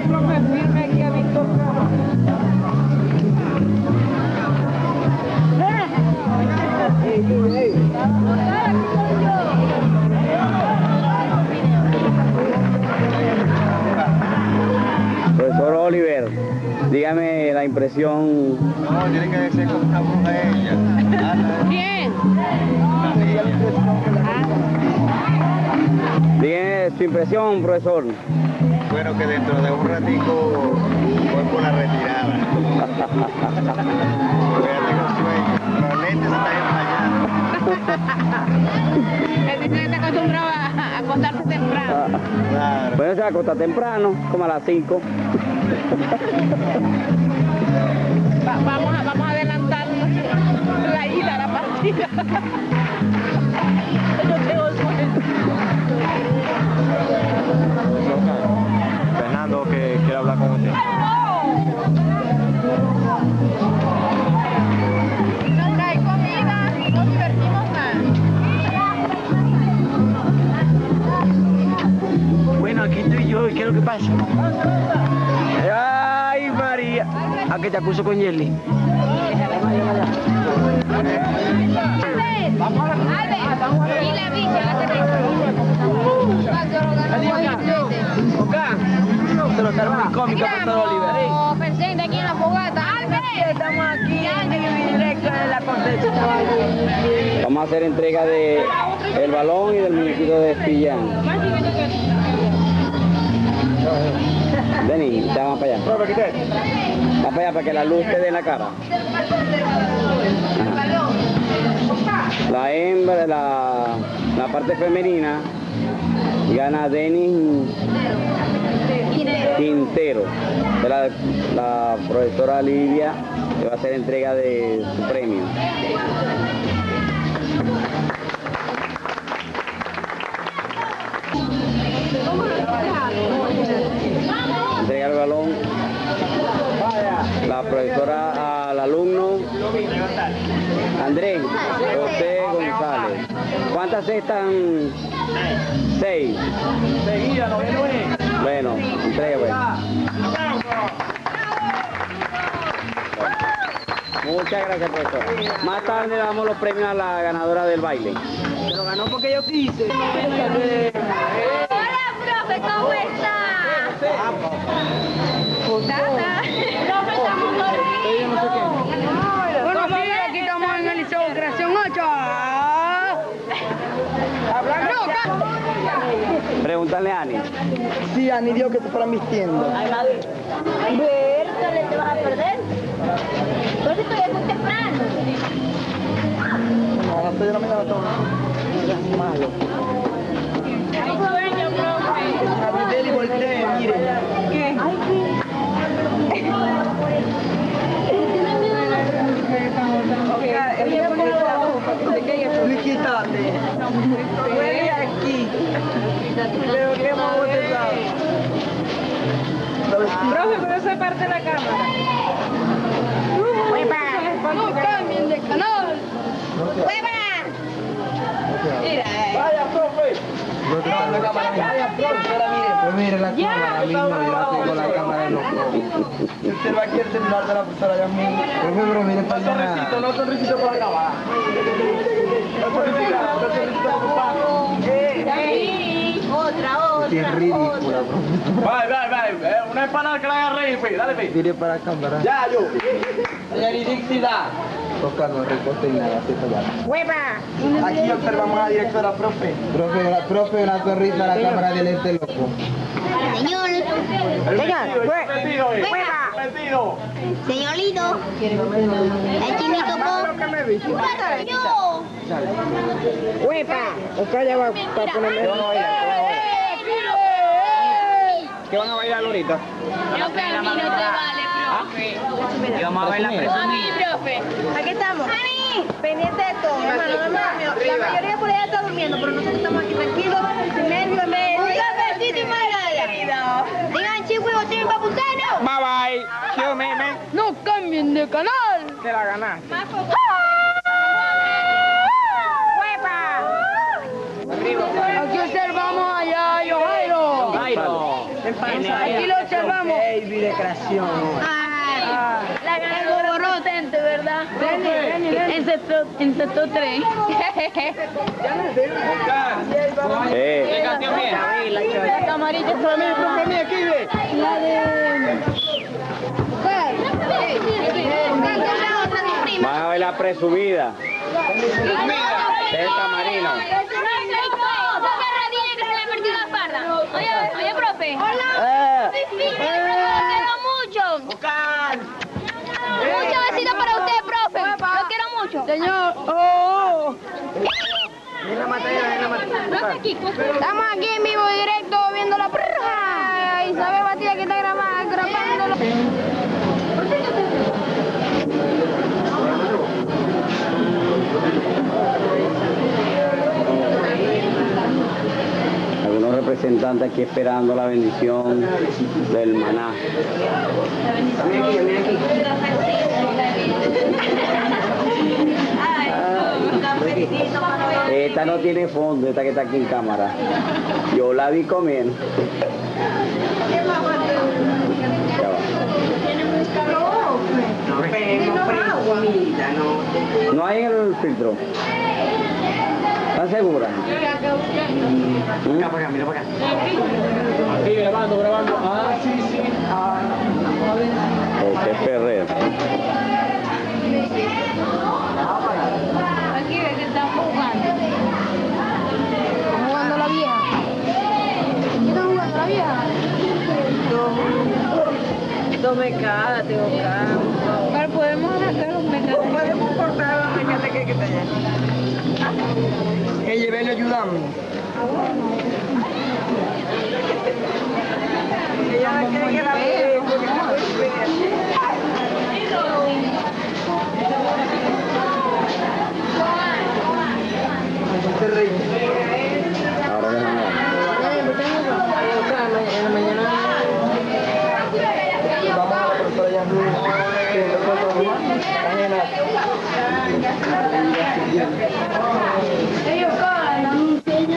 Profe, firme aquí a Víctor. impresión. No, tiene que decir como una bruja ella. Bien. Bien, su impresión, profesor. Bueno, que dentro de un ratico voy por la retirada. Porque ya tengo sueño. Los lentes se están empañando. El dice que está acostumbrado a acostarse temprano. Claro. Bueno, se acosta temprano, como a las 5. Vamos a adelantar la ida a la partida. Yo tengo sueño. Fernando, que quiere hablar con usted. Nunca hay comida, nos divertimos más. Bueno, aquí estoy yo, ¿y qué es lo que pasa? ¡Ay, María! ¿A qué te acuso con Yerli? Y la bicha, Pero está muy cómico, Pastor Oliver. presente aquí en la fogata. Estamos aquí en directo en la Concepción. Vamos a hacer entrega de el balón y del muñequito de Pillán. Denis, ya vamos para allá. Vamos para allá para que la luz te dé en la cara. La hembra, la parte femenina, gana Denis Quintero. La profesora Lidia le va a hacer entrega de su premio. Entrega el balón la profesora al alumno Andrés José González. ¿Cuántas cestas? 6. Bueno, entrega pues. Muchas gracias, profesor. Más tarde le damos los premios a la ganadora del baile. Se lo ganó porque yo quise. Hola, profe, ¿cómo está? Nada. Profe, estamos dormidos. Bueno, sí, aquí estamos en el Liceo Creación 8. Pregúntale a Ani. Sí, Ani dijo que te fueran vistiendo. Vértale, te vas a perder. Pero esto ya es muy temprano. No, a las 6 de la mañana todo. Es malo. Hay sueño, profe. Abridel y voltee, mire. ¿Qué? Quítate. Huele aquí. Pero qué modo te sabes. Profe, pero eso es parte de la cámara. No cambien de canal. Mira, Vaya, profe. Vaya, profe, mire la cámara, mismo, yo tengo la cámara en los ojos. Usted va aquí el celular de la profesora Yasmín. Profe, pero mire para allá. No sonrisito por la cámara. otra. Qué ridícula, profe. Vaya, una empanada que la haga reír, fe. Dale, fe. Mire para la cámara. Ya, yo. Toca no recorte ni nada, así para allá. Aquí observamos a la directora, profe. Profe, una sonrisa a la cámara del este loco. Señor. Metido. Señorito. El chinito ¡Huepa! Usted ya va para ponerme. ¿Qué van a bailar ahorita? No, pero a mí no te vale, profe. Y vamos a bailar Profe. Aquí estamos. Pendiente de todo. La mayoría por allá está durmiendo, pero nosotros estamos aquí tranquilos, sin nervios, en vez de... Digan, chicos, ¿tienen paputano? Bye bye. No cambien de canal. Te la ganaste. Aquí observamos allá a Jairo. Aquí lo observamos. Baby de creación. La ganadora contente, ¿verdad? En sector 3. ¿Qué canción viene? La camarilla. Profe, mía, aquí ve. La de... La presumida. Del camarino. Oye, profe. Hola. Lo quiero mucho. Muchos besitos para usted, profe. Lo quiero mucho. Señor. Estamos aquí en vivo y directo viendo la prrra. Isabel Batía que está grabando. Algunos representantes aquí esperando la bendición del maná. Esta no tiene fondo, esta que está aquí en cámara. Yo la vi comiendo. Ya va. No hay en el filtro. ¿Estás segura? Acá, para acá, mira para acá. Aquí grabando. Ah, sí. Este es Ferrer. Aquí ve que están jugando. Están jugando la vieja. ¿Qué están jugando la vieja? Dos mecadas, tengo campo. Pero podemos arrancar los mecados. Podemos cortar los mecadas que está allá. Ella ven ayudando. Ella quiere que la vea, porque no puede ver. Ahora déjame ver. En la mañana. Vamos a la profesora Yasmin.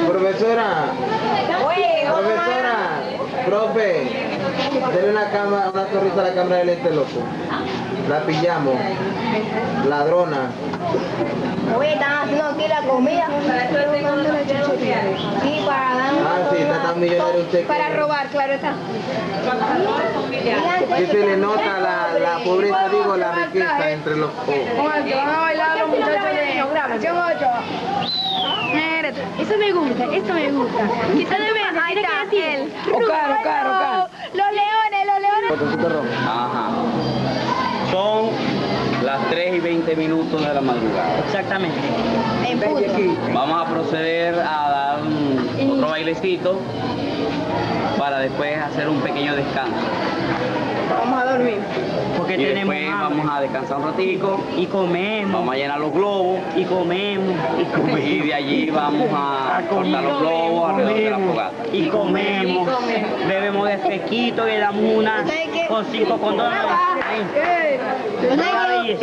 Profesora, profe, denle una sonrisa a la cámara del este loco. La pillamos. Ladrona. Oye, están haciendo aquí la comida. Sí, para dar Sí, está tan millonario usted. para robar, claro está. Que se le nota la pobreza, digo, la riqueza entre los pobres. Van a bailar los muchachos de Acción 8. Eso me gusta, esto me gusta. Quizás de vez, tiene que decir. Caro. Los leones. Ajá. Son las 3:20 de la madrugada. Exactamente. En punto. Vamos a proceder a dar otro bailecito para después hacer un pequeño descanso. Vamos a dormir. Porque Y tenemos después hambre. vamos a descansar un ratico, Y comemos. vamos a llenar los globos Y comemos. y de allí vamos a cortar los globos alrededor de la fogata. Y comemos. Bebemos de fresquito y le damos una con 5 condones.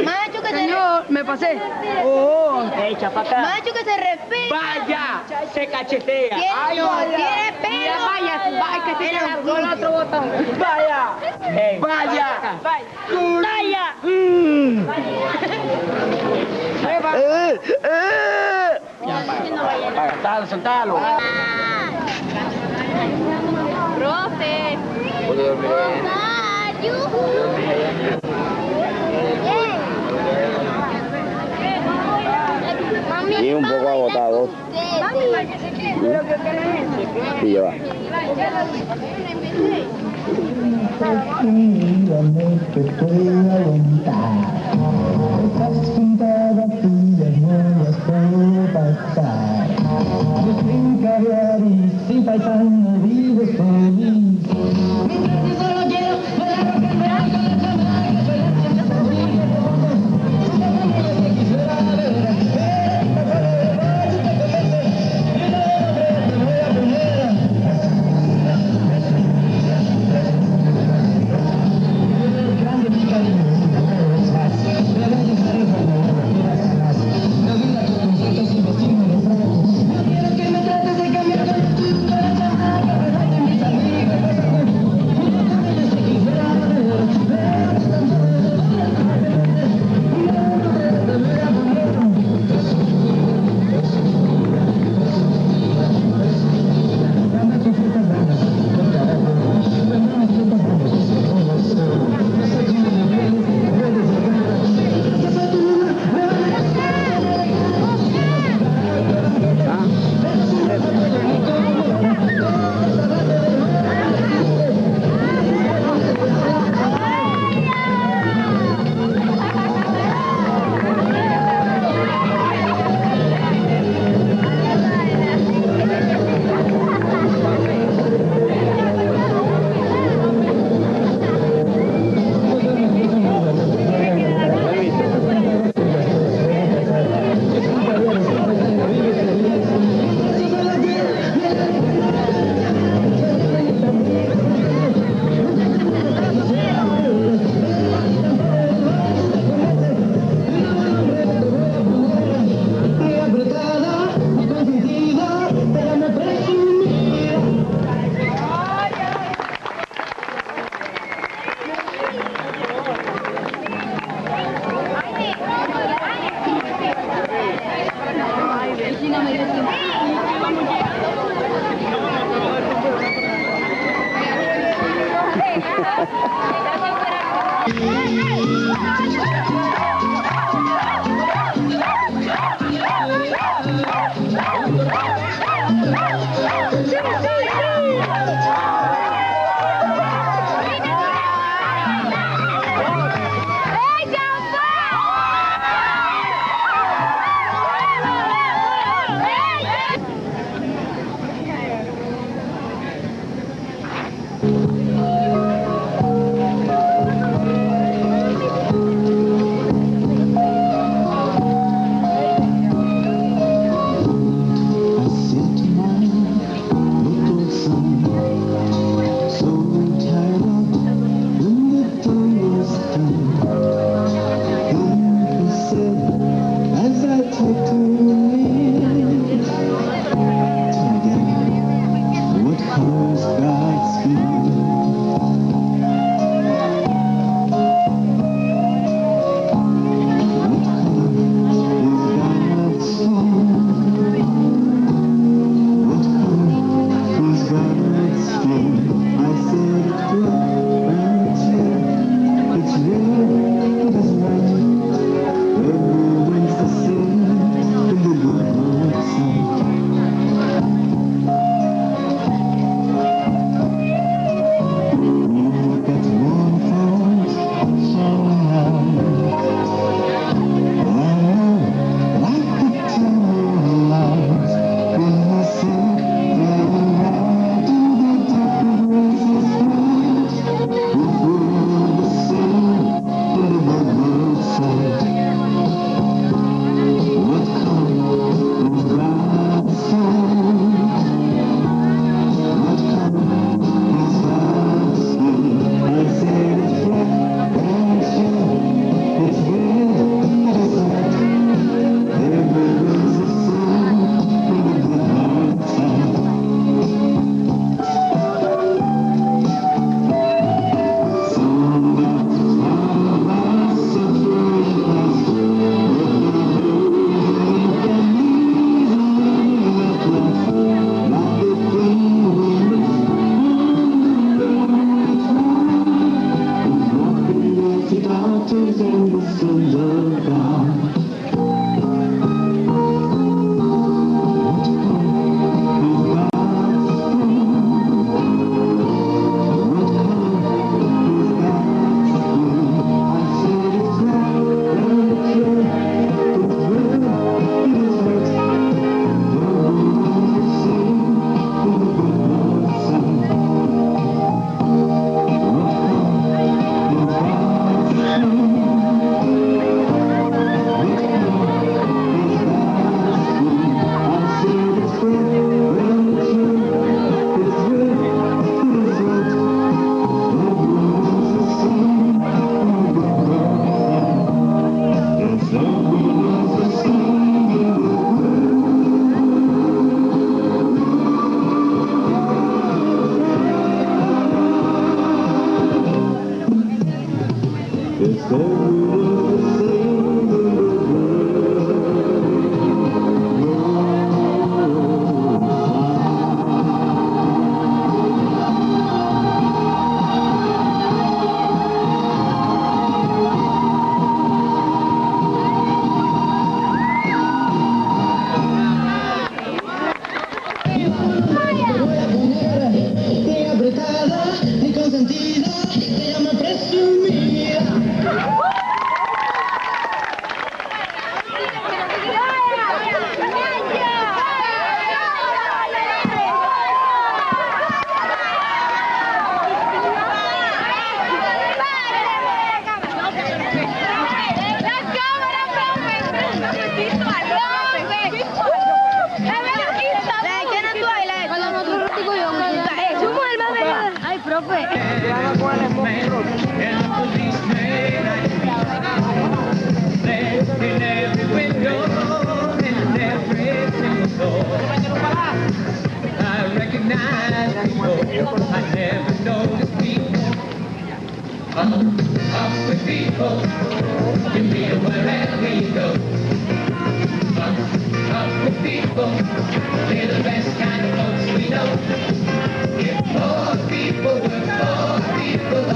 Macho que Señor, me pasé. Echa para acá. Macho que se respira. Vaya, se cachetea. Tiene pelo. Vaya, que tiene el otro botón. Vaya. ¡Vaya! Vaya. Soltalo. Profe. Puede dormir Y un poco agotado. Sí, ya va. Dígame que puedo aguantar. Estás pintada tuyas, no las puedo pasar. Sin caviar y sin paisano vives feliz. Mientras yo solo quiero volar rock and roll con la chamaca, pero no sabía que quisiera ver a grande mi cariño, People,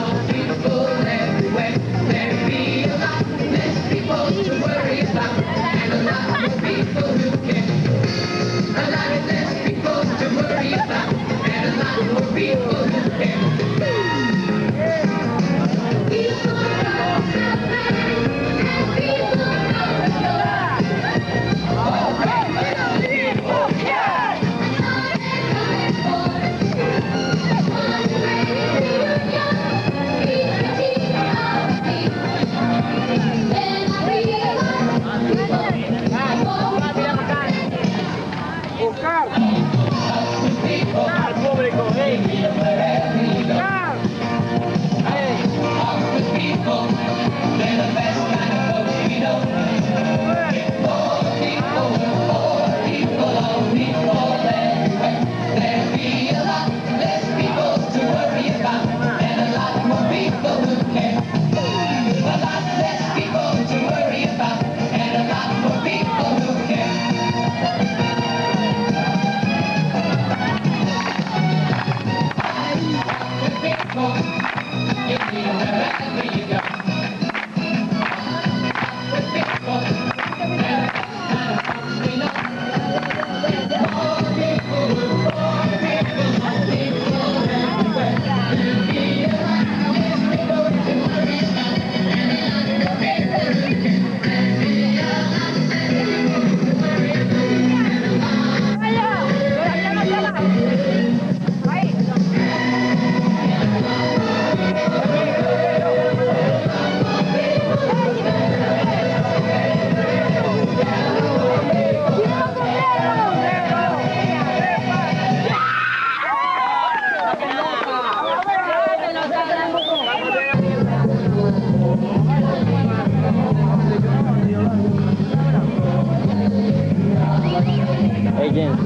Hey James,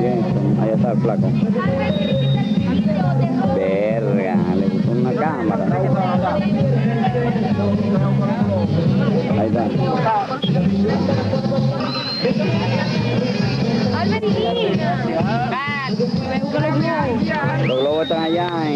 James, ahí está el flaco. Verga, le puso una cámara. Ahí está. Los globos están allá en...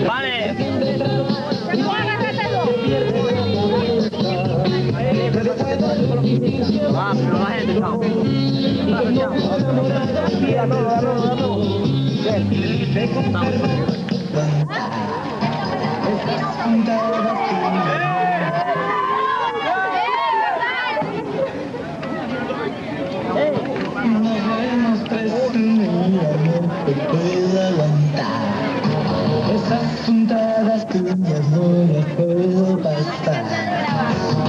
Vale. Ah, pero la gente, chao. No debemos presumir amor que puedo aguantar. Esas puntadas tuyas no las puedo pasar.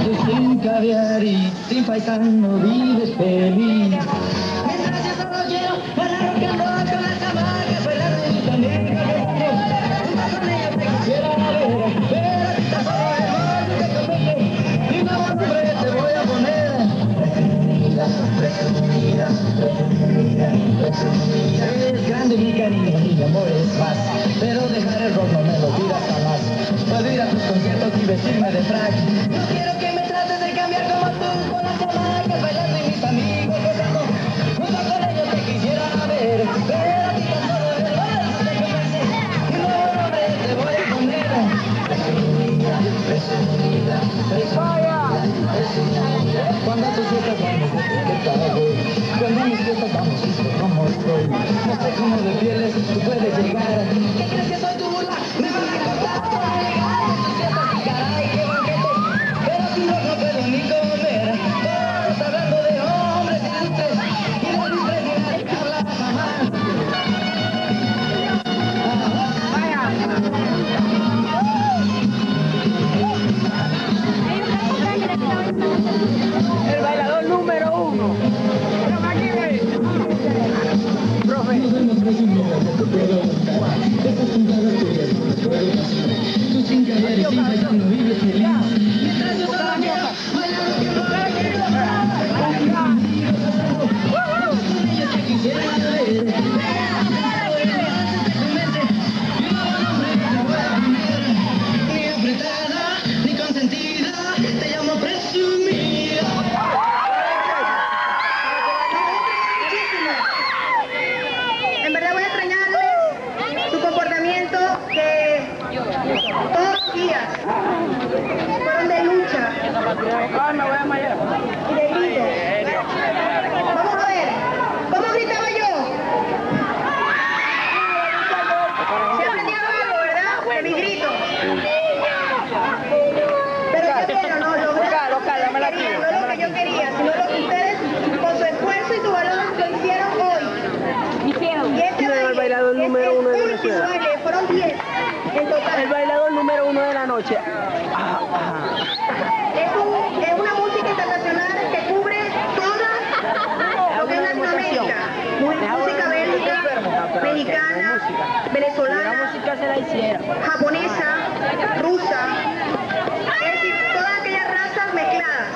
Tú sin caviar y sin paisano vives feliz. Mientras yo solo quiero bailar rock and roll con las chamacas, bailar de mi también. Junto con ellas te quisiera ver, pero a ti tan solo de amor te convence. Y como siempre te voy a poner presumida, presumida, presumida. Es grande mi cariño, mi amor es más, pero dejar el rock no me lo pidas jamás. Puedo ir a tus conciertos y vestirme de frac. No quiero que me trates de cambiar como tú, con las chamacas bailando y mis amigos gozando. Junto con ellos te quisiera ver, pero a ti tan solo el rock no te convence. Y un nuevo nombre te voy a poner presumida, presumida, presumida, presumida. Cuando tus fiestas vamos, ¿qué tal voy? Cuando mis fiestas vamos, ¿cómo estoy? No sé cómo de pieles tú puedes llegar. ¿Qué crees que soy tu burla? Me vas a cortar para llegar a tus fiestas y caray, qué banquete. Pero si no, no puedo ni comer. Todos hablando de hombres ilustres y de ilustres ni nadie habla jamás. El bailador número 1. Profe. En verdad voy a extrañarles su comportamiento que todos los días fueron de lucha y de grito. Vamos a ver, ¿cómo gritaba yo? Se aprendía algo, ¿verdad? De mis gritos. Pero yo quiero, no lograr no lo que yo quería, sino lo que ustedes con su esfuerzo y su valor lo hicieron hoy. Y este baile, el bailador número uno de Venezuela. Fueron 10 en total. El bailador número 1 de la noche. Es una música internacional que cubre toda lo que es Latinoamérica. Música bélica, mexicana, venezolana, japonesa, rusa, es decir, todas aquellas razas mezcladas.